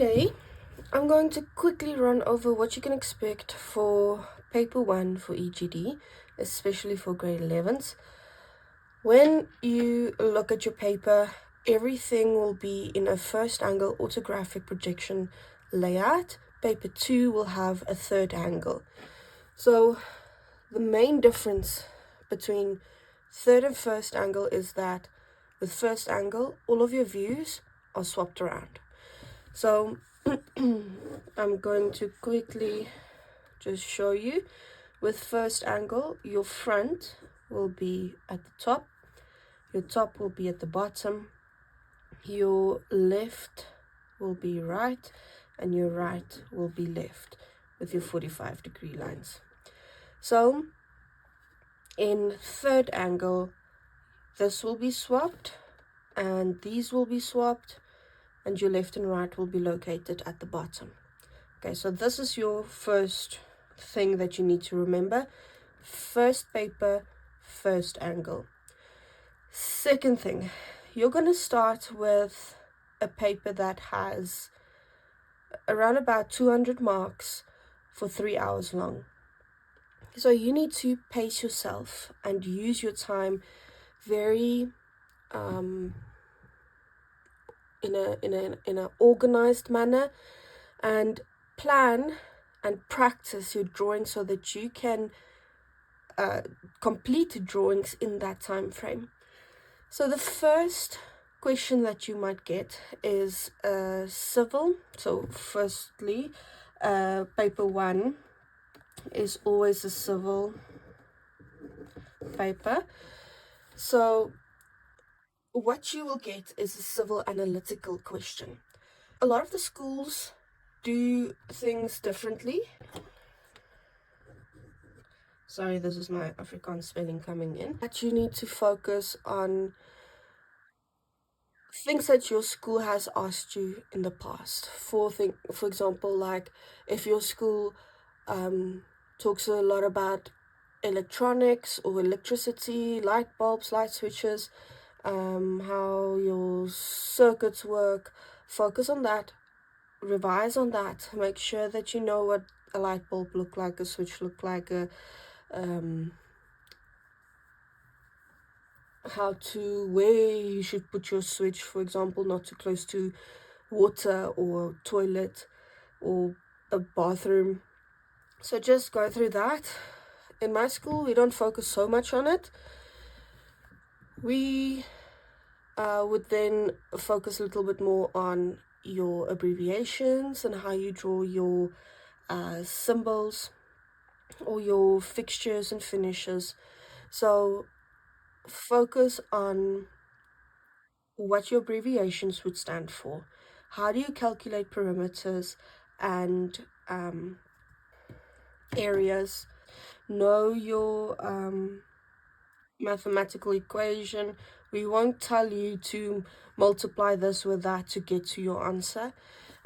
today I'm going to quickly run over what you can expect for paper 1 for EGD, especially for grade 11s. When you look at your paper, everything will be in a first angle orthographic projection layout. Paper 2 will have a third angle. So the main difference between third and first angle is that with first angle, all of your views are swapped around. So I'm going to quickly just show you. With first angle, your front will be at the top, your top will be at the bottom, your left will be right, and your right will be left with your 45-degree lines. So in third angle, this will be swapped and these will be swapped, and your left and right will be located at the bottom. Okay, so this is your first thing that you need to remember. First paper, first angle. Second thing, you're going to start with a paper that has around about 200 marks for 3 hours long. So you need to pace yourself and use your time very in a organized manner, and plan and practice your drawing so that you can complete drawings in that time frame. So the first question that you might get is civil. So firstly, paper 1 is always a civil paper. So what you will get is a civil analytical question. A lot of the schools do things differently. Sorry, this is my Afrikaans spelling coming in. That you need to focus on things that your school has asked you in the past. For example, like if your school talks a lot about electronics or electricity, light bulbs, light switches, how your circuits work, focus on that, revise on that, make sure that you know what a light bulb look like, a switch look like, where you should put your switch, for example, not too close to water or toilet or a bathroom. So just go through that. In my school, we don't focus so much on it. We would then focus a little bit more on your abbreviations and how you draw your symbols or your fixtures and finishes. So focus on what your abbreviations would stand for. How do you calculate perimeters and areas? Know your mathematical equation. We won't tell you to multiply this with that to get to your answer.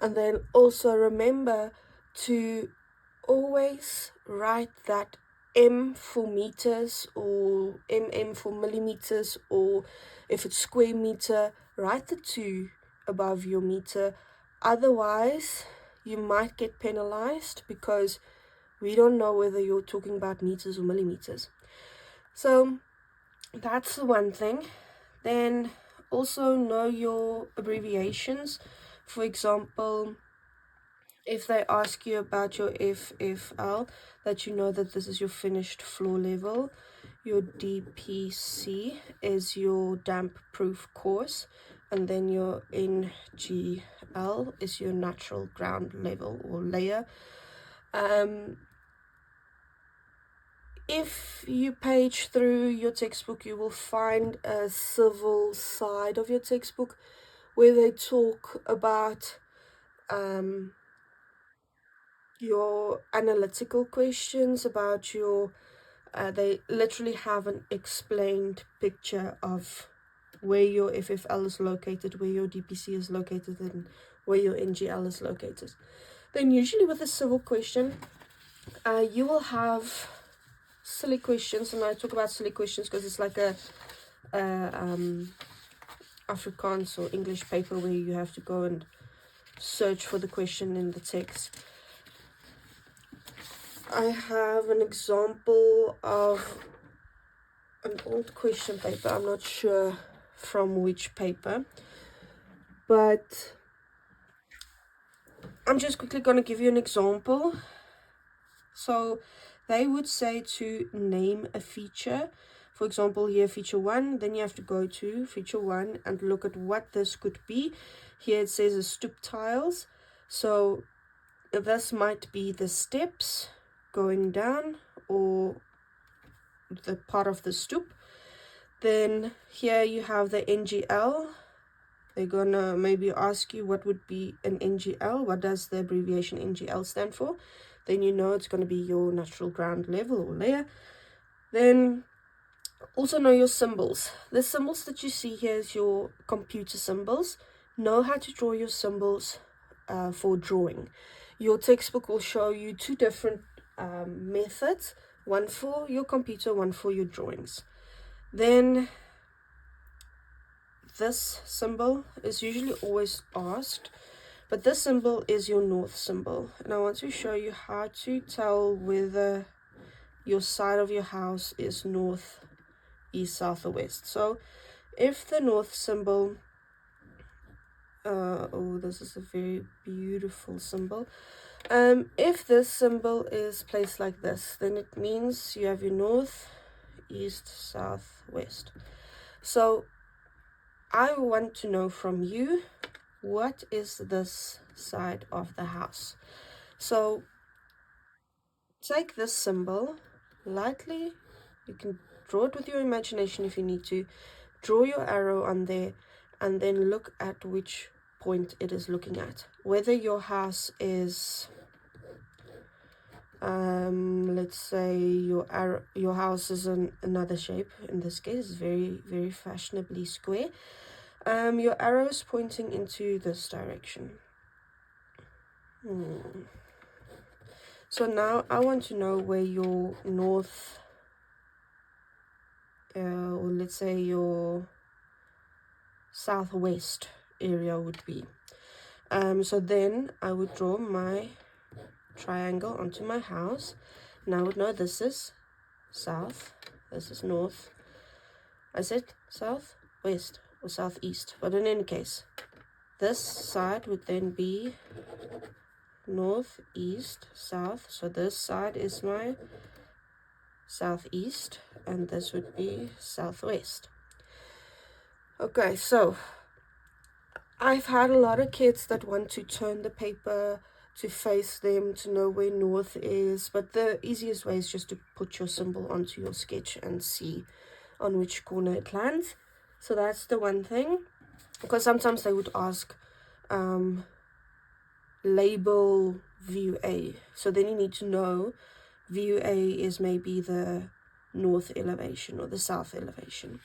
And then also remember to always write that M for meters or mm for millimeters, or if it's square meter, write the 2 above your meter. Otherwise, you might get penalized because we don't know whether you're talking about meters or millimeters. So that's the one thing. Then also know your abbreviations. For example, if they ask you about your FFL, that you know that this is your finished floor level. Your DPC is your damp proof course, and then your NGL is your natural ground level or layer. If you page through your textbook, you will find a civil side of your textbook where they talk about your analytical questions, about your they literally have an explained picture of where your FFL is located, where your DPC is located, and where your NGL is located. Then usually with a civil question, you will have silly questions, and I talk about silly questions because it's like a Afrikaans or English paper where you have to go and search for the question in the text. I have an example of an old question paper. I'm not sure from which paper, but I'm just quickly going to give you an example. So they would say to name a feature. For example, here feature 1, then you have to go to feature 1 and look at what this could be. Here it says a stoop tiles. So this might be the steps going down or the part of the stoop. Then here you have the NGL. They're gonna maybe ask you what would be an NGL. What does the abbreviation NGL stand for? Then you know it's going to be your natural ground level or layer. Then also know your symbols. The symbols that you see here is your computer symbols. Know how to draw your symbols for drawing. Your textbook will show you 2 different methods, one for your computer, one for your drawings. Then this symbol is usually always asked, but this symbol is your north symbol, and I want to show you how to tell whether your side of your house is north, east, south, or west. So if the north symbol, oh, this is a very beautiful symbol. If this symbol is placed like this, then it means you have your north, east, south, west. So I want to know from you, what is this side of the house? So take this symbol lightly. You can draw it with your imagination if you need to. Draw your arrow on there and then look at which point it is looking at. Whether your house is let's say your house is in another shape, in this case very, very fashionably square. Your arrow is pointing into this direction. So now I want to know where your north, or let's say your southwest area would be. So then I would draw my triangle onto my house, and I would know this is south, this is north. I said south, west, or southeast, but in any case, this side would then be north, east, south. So this side is my southeast, and this would be southwest. Okay, so I've had a lot of kids that want to turn the paper to face them to know where north is, but the easiest way is just to put your symbol onto your sketch and see on which corner it lands. So that's the one thing, because sometimes they would ask label view A, so then you need to know view A is maybe the north elevation or the south elevation.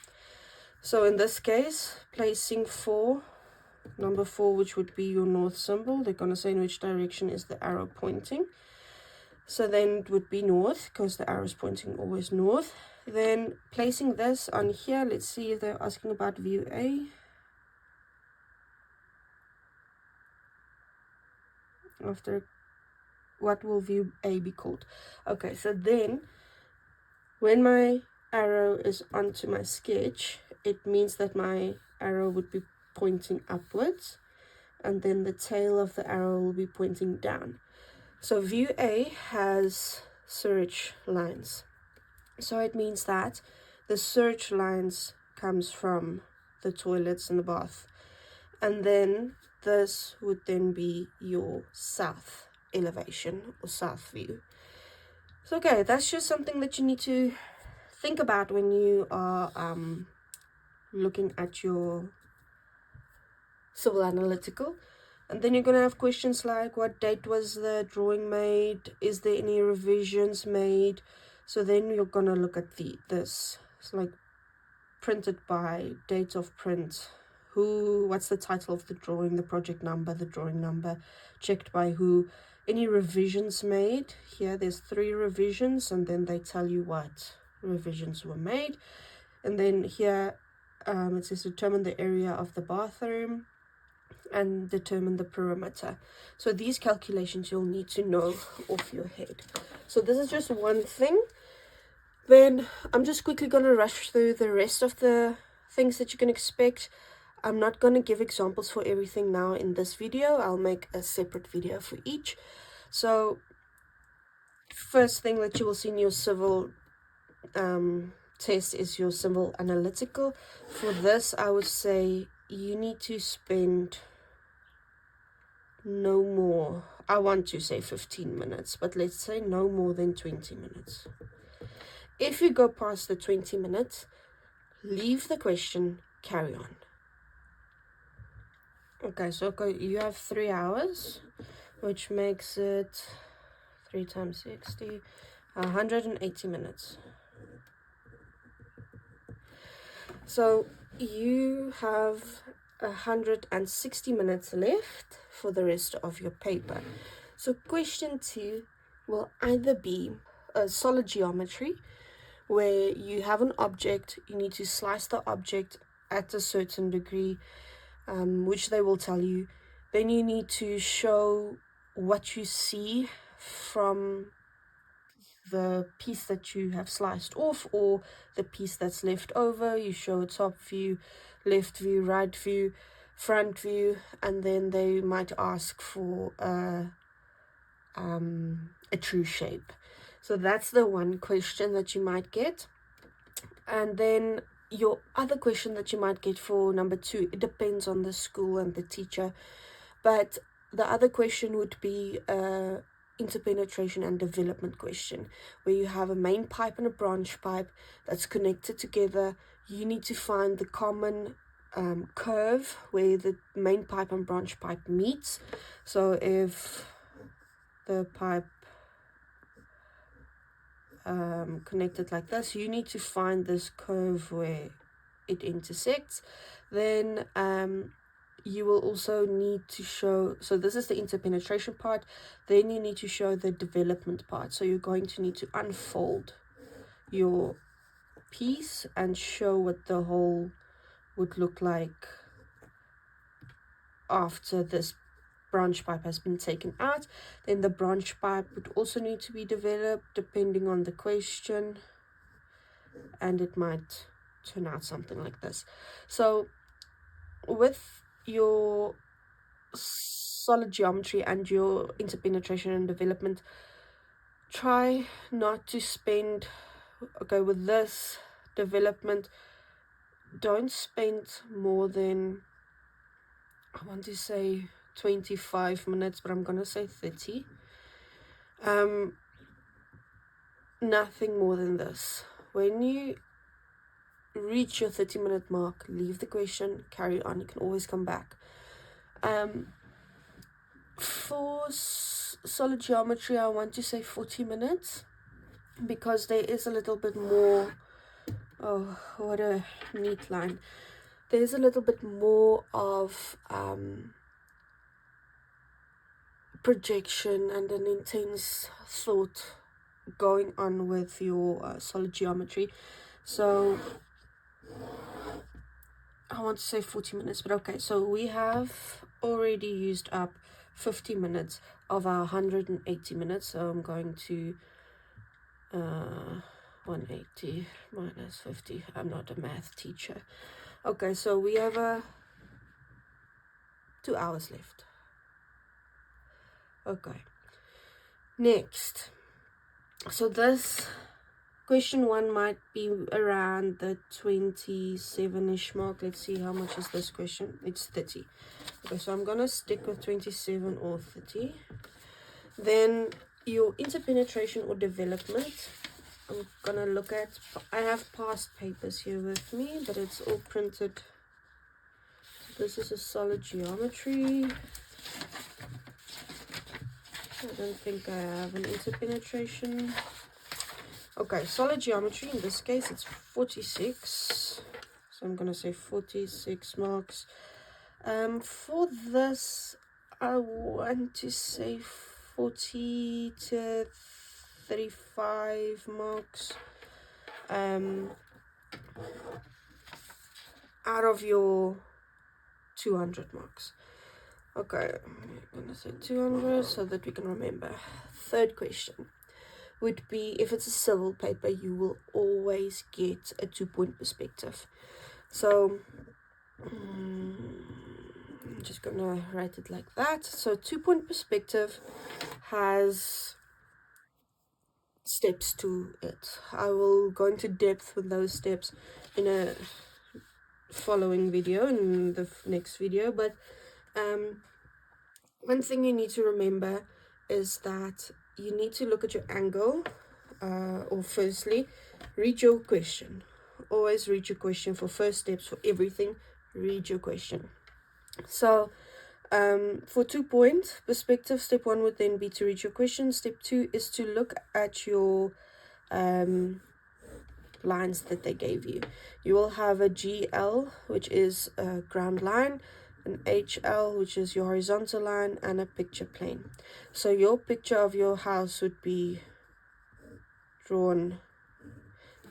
So in this case, placing 4, number 4, which would be your north symbol, they're going to say in which direction is the arrow pointing. So then it would be north, because the arrow is pointing always north. Then placing this on here, let's see if they're asking about view A. After, what will view A be called? Okay, so then when my arrow is onto my sketch, it means that my arrow would be pointing upwards, and then the tail of the arrow will be pointing down. So view A has search lines. So it means that the search lines comes from the toilets and the bath. And then this would then be your south elevation or south view. So okay, that's just something that you need to think about when you are looking at your civil analytical. And then you're going to have questions like, what date was the drawing made? Is there any revisions made? So then you're going to look at this. It's like printed by, date of print, who, what's the title of the drawing, the project number, the drawing number, checked by who, any revisions made. Here there's 3 revisions, and then they tell you what revisions were made. And then here it says determine the area of the bathroom. and determine the perimeter. So these calculations you'll need to know off your head. So this is just one thing. Then I'm just quickly going to rush through the rest of the things that you can expect. I'm not going to give examples for everything now in this video. I'll make a separate video for each. So first thing that you will see in your civil test is your civil analytical. For this, I would say you need to spend no more, I want to say 15 minutes, but let's say no more than 20 minutes. If you go past the 20 minutes, leave the question, carry on. Okay, so you have 3 hours, which makes it 3 times 60, 180 minutes. So you have 160 minutes left for the rest of your paper. So question 2 will either be a solid geometry, where you have an object, you need to slice the object at a certain degree, which they will tell you. Then you need to show what you see from the piece that you have sliced off, or the piece that's left over. You show a top view, left view, right view, front view, and then they might ask for a true shape. So that's the one question that you might get. And then your other question that you might get for number 2, it depends on the school and the teacher, but the other question would be interpenetration and development question, where you have a main pipe and a branch pipe that's connected together. You need to find the common curve where the main pipe and branch pipe meets. So if the pipe connected like this, you need to find this curve where it intersects. Then you will also need to show, so this is the interpenetration part, then you need to show the development part. So you're going to need to unfold your piece and show what the hole would look like after this branch pipe has been taken out. Then the branch pipe would also need to be developed depending on the question, and it might turn out something like this. So with your solid geometry and your interpenetration and development, try not to spend, okay, with this development, don't spend more than, I want to say 25 minutes, but I'm gonna say 30. Nothing more than this. When you reach your 30-minute mark, leave the question, carry on. You can always come back. For solid geometry, I want to say 40 minutes, because there is a little bit more, oh, what a neat line, there's a little bit more of projection and an intense thought going on with your solid geometry. So I want to say 40 minutes, but okay, so we have already used up 50 minutes of our 180 minutes. So I'm going to 180 minus 50. I'm not a math teacher. Okay, so we have 2 hours left. Okay, next, so this question 1 might be around the 27-ish mark. Let's see, how much is this question? It's 30. Okay, so I'm gonna stick with 27 or 30. Then your interpenetration or development, I'm gonna look at, I have past papers here with me, but it's all printed. This is a solid geometry. I don't think I have an interpenetration. Okay, solid geometry, in this case it's 46, so I'm gonna say 46 marks. For this, I want to say 40 to 35 marks out of your 200 marks. Okay, I'm gonna say 200 so that we can remember. Third question would be, if it's a civil paper, you will always get a 2-point perspective. So I'm just gonna write it like that. So 2-point perspective has steps to it. I will go into depth with those steps in a following video, in the next video, but one thing you need to remember is that you need to look at your angle, or firstly read your question. Always read your question. For first steps, for everything, read your question. So for 2-point perspective, step 1 would then be to read your question. Step 2 is to look at your lines that they gave you. You will have a GL, which is a ground line, an HL, which is your horizontal line, and a picture plane. So your picture of your house would be drawn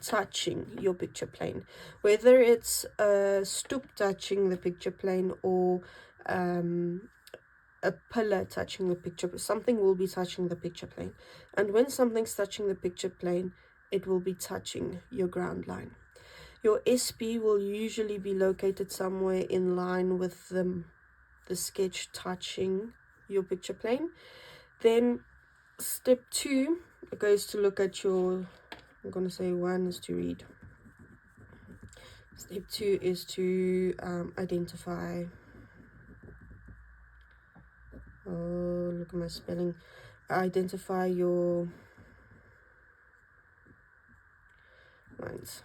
touching your picture plane, whether it's a stoop touching the picture plane or a pillar touching the picture. Something will be touching the picture plane, and when something's touching the picture plane, it will be touching your ground line. Your SP will usually be located somewhere in line with the sketch touching your picture plane. Then step 2 goes to look at your, I'm going to say 1 is to read. Step 2 is to identify, oh, look at my spelling, identify your lines.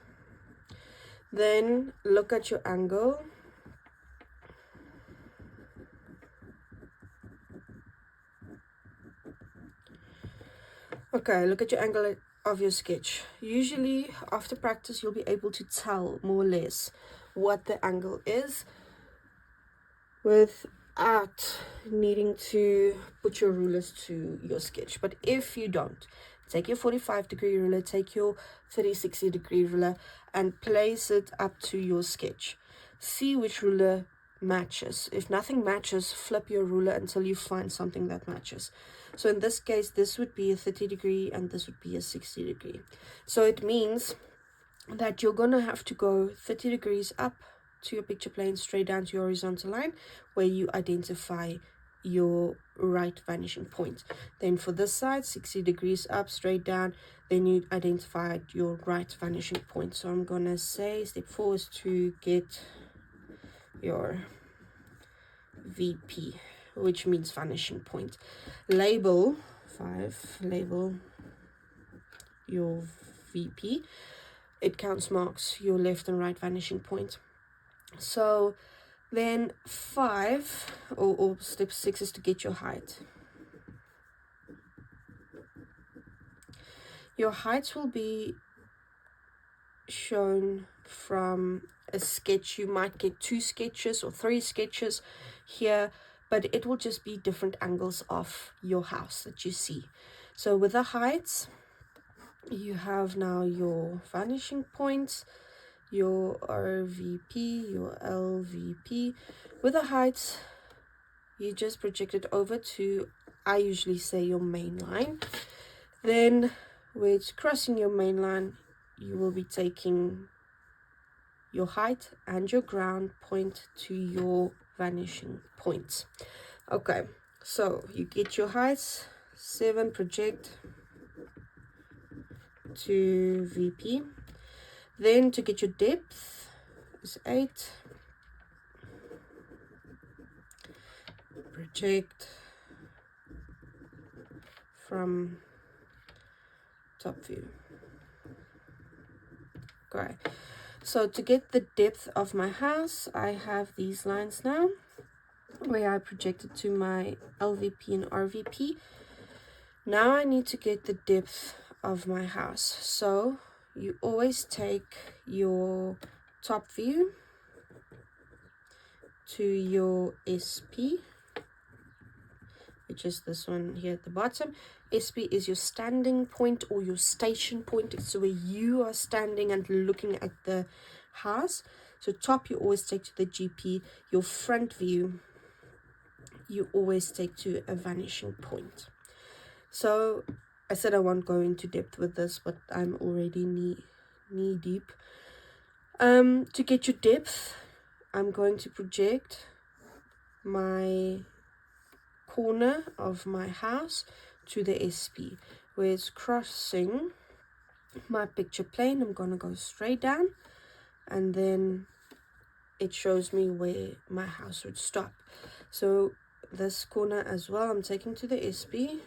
Then look at your angle. Okay, look at your angle of your sketch. Usually after practice you'll be able to tell more or less what the angle is without needing to put your rulers to your sketch. But if you don't, take your 45-degree ruler, take your 360-degree ruler and place it up to your sketch. See which ruler matches. If nothing matches, flip your ruler until you find something that matches. So in this case, this would be a 30-degree and this would be a 60-degree. So it means that you're gonna have to go 30 degrees up to your picture plane, straight down to your horizontal line, where you identify your right vanishing point. Then for this side, 60 degrees up, straight down, then you identified your right vanishing point. So I'm gonna say step 4 is to get your VP, which means vanishing point. Label 5, label your VP. It counts marks your left and right vanishing point. So then 5 or step 6 is to get your height. Your heights will be shown from a sketch. You might get 2 sketches or 3 sketches here, but it will just be different angles of your house that you see. So with the heights, you have now your vanishing points, your RVP, your LVP. With the heights, you just project it over to, I usually say, your main line. Then where it's crossing your main line, you will be taking your height and your ground point to your vanishing points. Okay, so you get your heights, 7, project to VP. Then to get your depth is 8, project from top view. Okay, so to get the depth of my house, I have these lines now where I projected to my LVP and RVP. Now I need to get the depth of my house. So you always take your top view to your SP, which is this one here at the bottom. SP is your standing point or your station point. It's where you are standing and looking at the house. So top you always take to the GP. Your front view you always take to a vanishing point. So I said I won't go into depth with this, but I'm already knee deep. To get your depth, I'm going to project my corner of my house to the SP, where it's crossing my picture plane. I'm going to go straight down, and then it shows me where my house would stop. So this corner as well, I'm taking to the SP,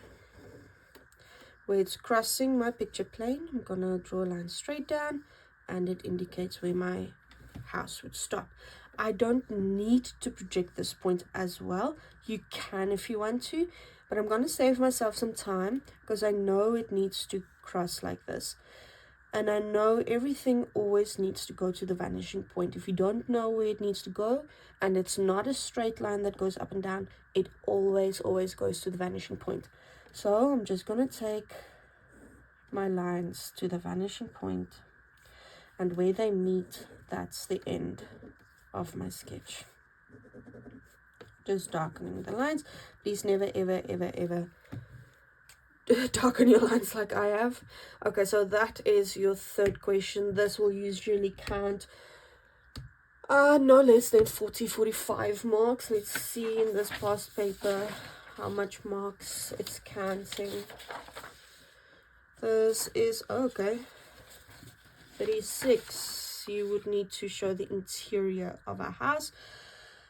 where it's crossing my picture plane. I'm going to draw a line straight down, and it indicates where my house would stop. I don't need to project this point as well. You can if you want to, but I'm going to save myself some time because I know it needs to cross like this. And I know everything always needs to go to the vanishing point. If you don't know where it needs to go, and it's not a straight line that goes up and down, it always goes to the vanishing point. So I'm just going to take my lines to the vanishing point, and where they meet, that's the end of my sketch. Just darkening the lines. Please never ever darken your lines like I have. Okay, so that is your third question. This will usually count no less than 40-45 marks. Let's see in this past paper how much marks it's counting. This is okay, 36. You would need to show the interior of a house.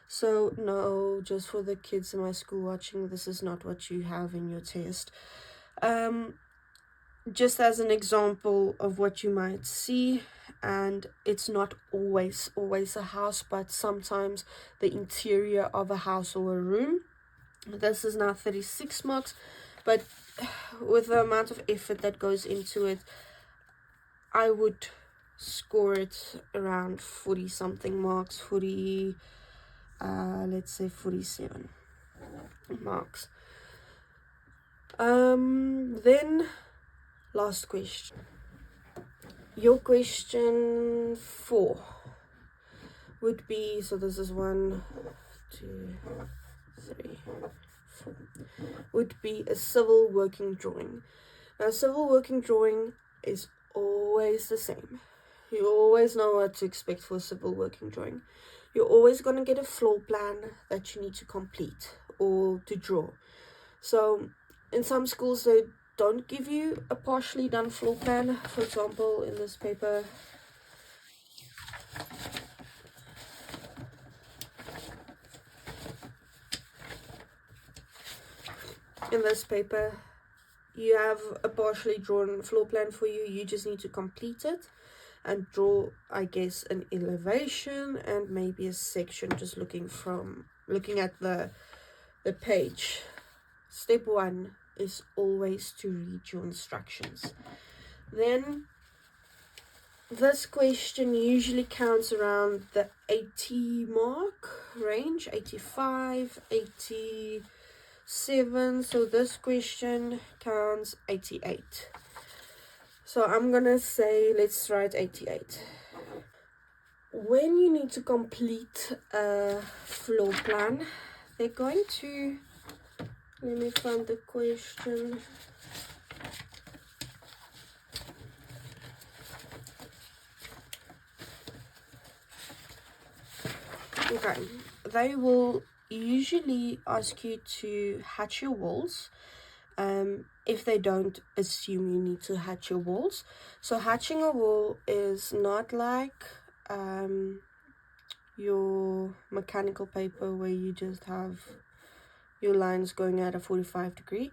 So no, just for the kids in my school watching, this is not what you have in your test. Just as an example of what you might see, and it's not always a house, but sometimes the interior of a house or a room. This is now 36 marks, but with the amount of effort that goes into it, I would score it around 40 something marks, 40, let's say 47 marks. Then last question. Your question 4 would be, so this is 1, 2, 3, 4, would be a civil working drawing. Now, civil working drawing is always the same. You always know what to expect for a civil working drawing. You're always going to get a floor plan that you need to complete or to draw. So in some schools they don't give you a partially done floor plan. For example, in this paper, you have a partially drawn floor plan for you. You just need to complete it and draw, I guess, an elevation and maybe a section, just looking at the page. Step 1 is always to read your instructions. Then this question usually counts around the 80 mark range, 85, 87. So this question counts 88. So I'm gonna say, let's write 88. When you need to complete a floor plan, they're going to, let me find the question. Okay, they will usually ask you to hatch your walls. If they don't, assume you need to hatch your walls. So hatching a wall is not like your mechanical paper where you just have your lines going at a 45 degree.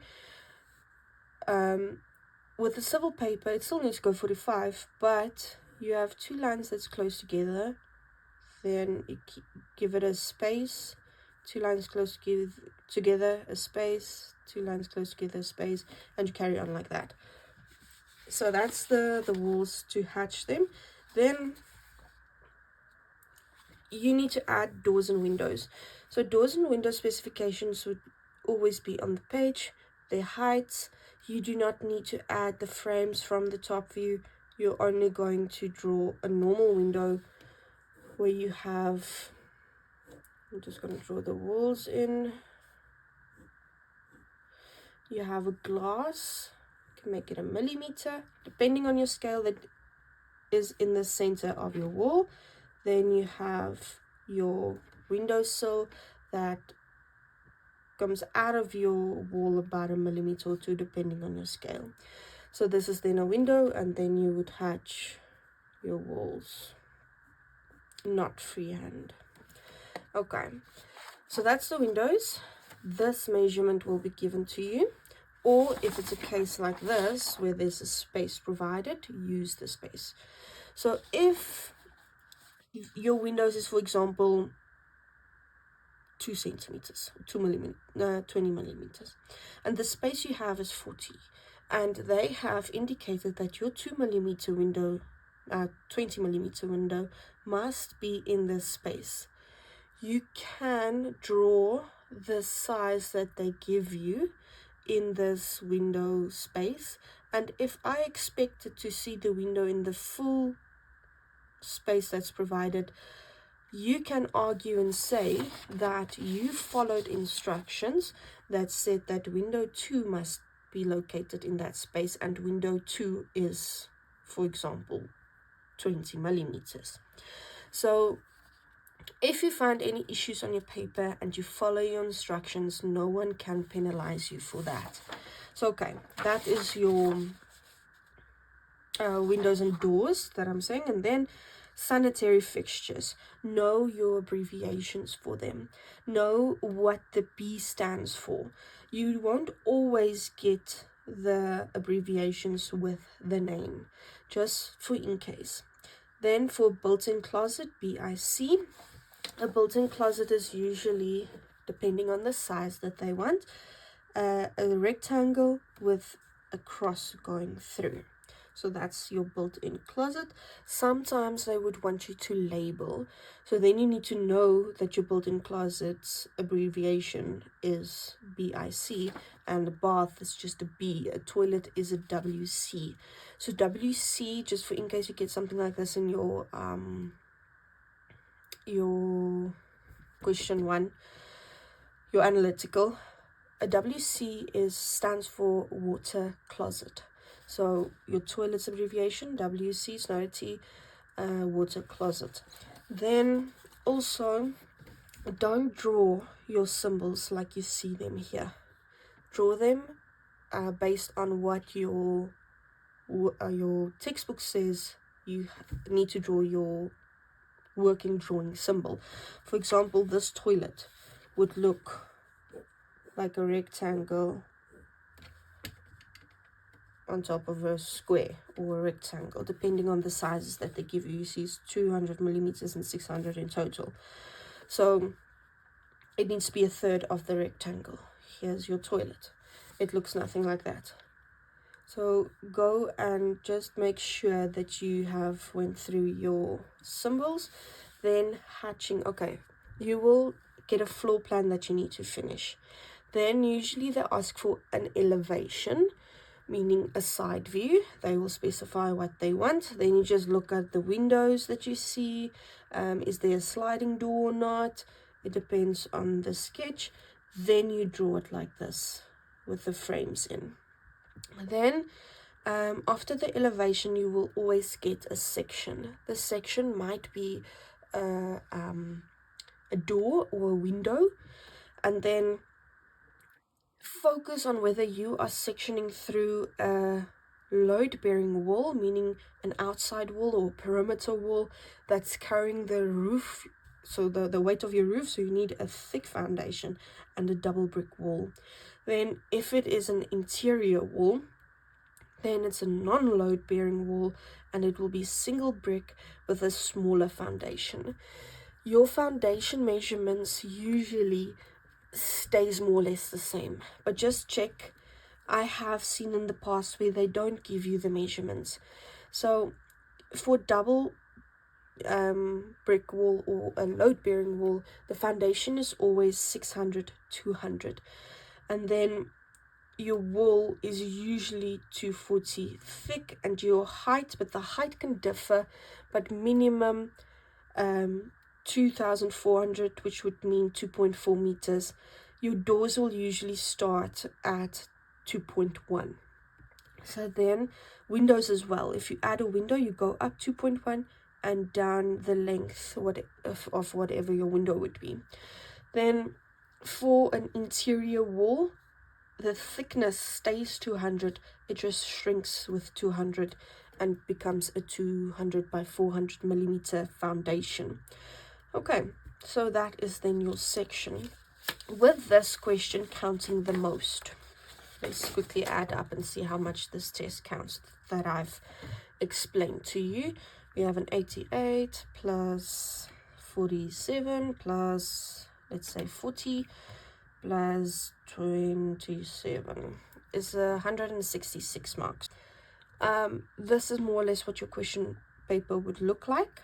With the civil paper, it still needs to go 45, but you have two lines that's close together. Then you give it a space, two lines close together, a space, two lines close together, a space, and you carry on like that. So that's the walls to hatch them. Then you need to add doors and windows. So doors and window specifications would always be on the page. Their heights, you do not need to add the frames from the top view. You're only going to draw a normal window where you have, I'm just going to draw the walls in. you have a glass, you can make it a millimeter, depending on your scale that is in the center of your wall. Then you have your windowsill that comes out of your wall about a millimeter or two, depending on your scale. So this is then a window, and then you would hatch your walls, not freehand. Okay, so that's the windows. This measurement will be given to you, or if it's a case like this where there's a space provided, use the space. So if your windows is, for example, 2 centimeters, 20 millimeters, and the space you have is 40, and they have indicated that your 2 millimeter window, 20 millimeter window must be in this space, you can draw the size that they give you in this window space. And if I expected to see the window in the full space that's provided, you can argue and say that you followed instructions that said that window 2 must be located in that space, and window 2 is, for example, 20 millimeters. So if you find any issues on your paper and you follow your instructions, no one can penalize you for that. So okay, that is your windows and doors that I'm saying. And then sanitary fixtures, know your abbreviations for them, know what the B stands for. You won't always get the abbreviations with the name, just for in case. Then for built-in closet, BIC, a built-in closet is usually, depending on the size that they want, a rectangle with a cross going through. So that's your built-in closet. Sometimes they would want you to label, so then you need to know that your built-in closet's abbreviation is BIC, and a bath is just a B, a toilet is a WC. So WC, just for in case you get something like this in your question 1, your analytical, a WC stands for water closet. So your toilet's abbreviation, WC, is not a T, water closet. Then also, don't draw your symbols like you see them here. Draw them based on what your textbook says you need to draw your working drawing symbol. For example, this toilet would look like a rectangle on top of a square, or a rectangle, depending on the sizes that they give you. You see it's 200 millimeters and 600 in total. So it needs to be a third of the rectangle. Here's your toilet. It looks nothing like that. So go and just make sure that you have went through your symbols. Then hatching, okay, you will get a floor plan that you need to finish. Then usually they ask for an elevation, meaning a side view. They will specify what they want. Then you just look at the windows that you see. Is there a sliding door or not? It depends on the sketch. Then you draw it like this with the frames in. Then after the elevation, you will always get a section. The section might be a door or a window, and then focus on whether you are sectioning through a load-bearing wall, meaning an outside wall or perimeter wall that's carrying the roof, so the weight of your roof, so you need a thick foundation and a double brick wall. Then if it is an interior wall, then it's a non-load bearing wall, and it will be single brick with a smaller foundation. Your foundation measurements usually stays more or less the same, but just check. I have seen in the past where they don't give you the measurements. So for double brick wall or a load bearing wall, the foundation is always 600, 200, and then your wall is usually 240 thick, and your height, but the height can differ, but minimum 2,400, which would mean 2.4 meters. Your doors will usually start at 2.1. So then windows as well, if you add a window, you go up 2.1 and down the length of whatever your window would be. Then for an interior wall, the thickness stays 200, it just shrinks with 200 and becomes a 200 by 400 millimeter foundation. Okay, so that is then your section. With this question counting the most, let's quickly add up and see how much this test counts that I've explained to you. We have an 88 plus 47 plus, let's say, 40 plus 27 is 166 marks. This is more or less what your question paper would look like.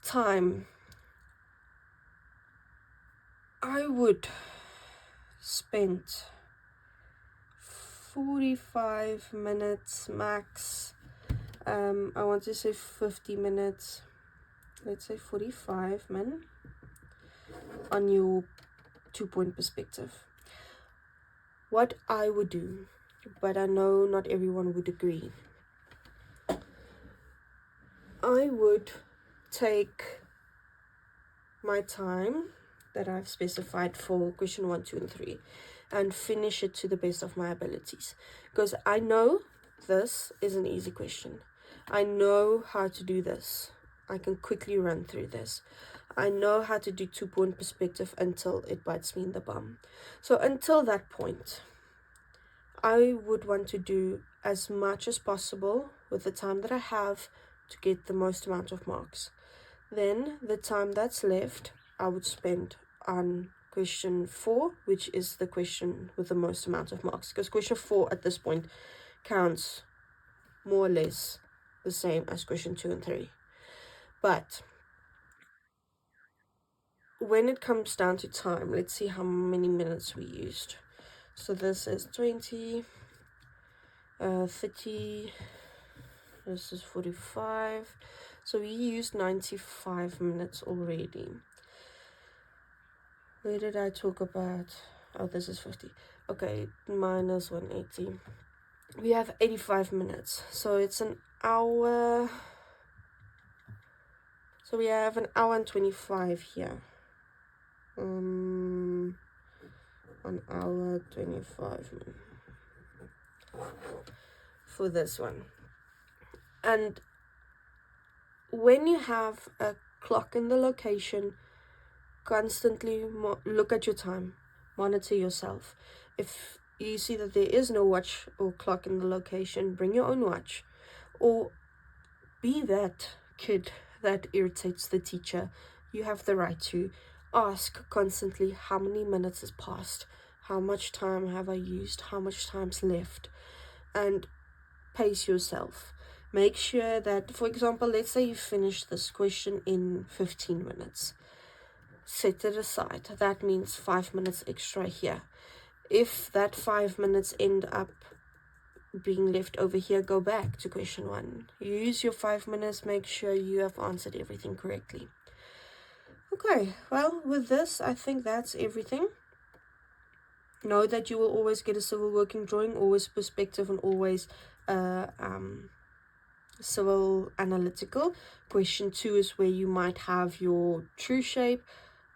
Time, I would spend 45 minutes max. I want to say 50 minutes, let's say 45 min on your 2-point perspective. What I would do, but I know not everyone would agree, I would take my time that I've specified for question 1, 2, and 3 and finish it to the best of my abilities, because I know this is an easy question. I know how to do this. I can quickly run through this. I know how to do 2-point perspective until it bites me in the bum. So until that point, I would want to do as much as possible with the time that I have to get the most amount of marks. Then the time that's left, I would spend on question 4, which is the question with the most amount of marks, because question 4 at this point counts more or less the same as question 2 and 3. But when it comes down to time, let's see how many minutes we used. So this is 20, 30, this is 45. So we used 95 minutes already. Where did I talk about? Oh, this is 50. Okay, minus 180. We have 85 minutes. So it's an hour. So we have an hour and 25 here. 1 hour 25 minutes for this one. And when you have a clock in the location, constantly look at your time, monitor yourself. If you see that there is no watch or clock in the location, bring your own watch, or be that kid that irritates the teacher. You have the right to ask constantly how many minutes has passed, how much time have I used, how much time's left, and pace yourself. Make sure that, for example, let's say you finish this question in 15 minutes. Set it aside. That means 5 minutes extra here. If that 5 minutes end up being left over here, go back to question 1. Use your 5 minutes, make sure you have answered everything correctly. Okay, well, with this, I think that's everything. Know that you will always get a civil working drawing, always perspective, and always civil analytical. Question 2 is where you might have your true shape,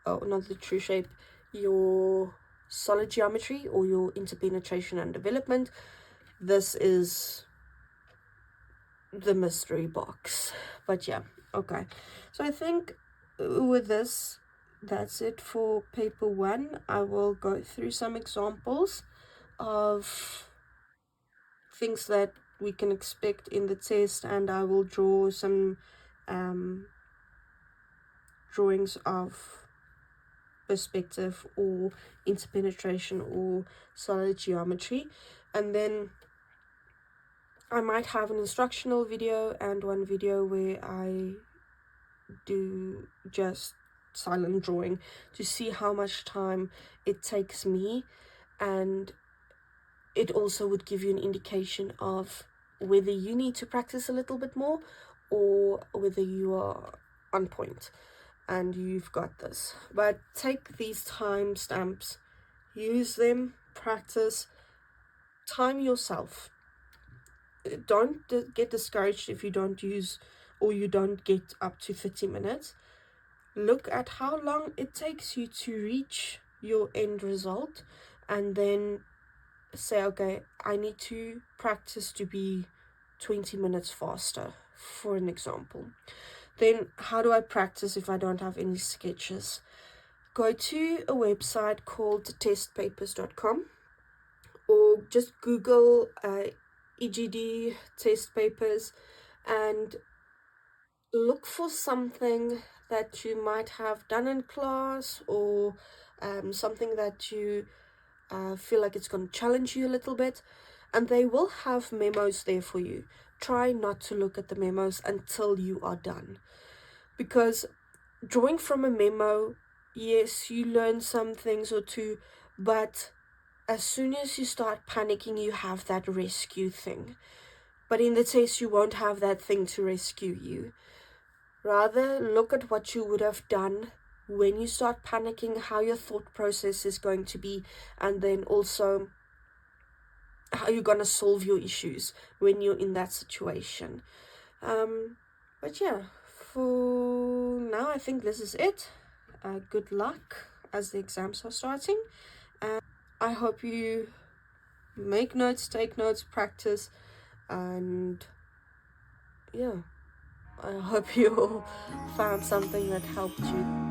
not the true shape, your solid geometry or your interpenetration and development. This is the mystery box. But yeah, okay. So I think with this, that's it for paper 1. I will go through some examples of things that we can expect in the test, and I will draw some drawings of perspective or interpenetration or solid geometry, and then I might have an instructional video and one video where I do just silent drawing to see how much time it takes me, and it also would give you an indication of whether you need to practice a little bit more or whether you are on point and you've got this. But take these timestamps, use them, practice, time yourself. Don't get discouraged if you don't use or you don't get up to 30 minutes. Look at how long it takes you to reach your end result, and then say, okay, I need to practice to be 20 minutes faster, for an example. Then how do I practice if I don't have any sketches? Go to a website called testpapers.com, or just Google EGD test papers and look for something that you might have done in class, or something that you feel like it's going to challenge you a little bit, and they will have memos there for you. Try not to look at the memos until you are done, because drawing from a memo, yes, you learn some things or two, but as soon as you start panicking, you have that rescue thing. But in the test, you won't have that thing to rescue you. Rather, look at what you would have done when you start panicking, how your thought process is going to be, and then also how you're going to solve your issues when you're in that situation. But yeah, for now, I think this is it. Good luck as the exams are starting. And I hope you make notes, take notes, practice, and yeah, I hope you all found something that helped you.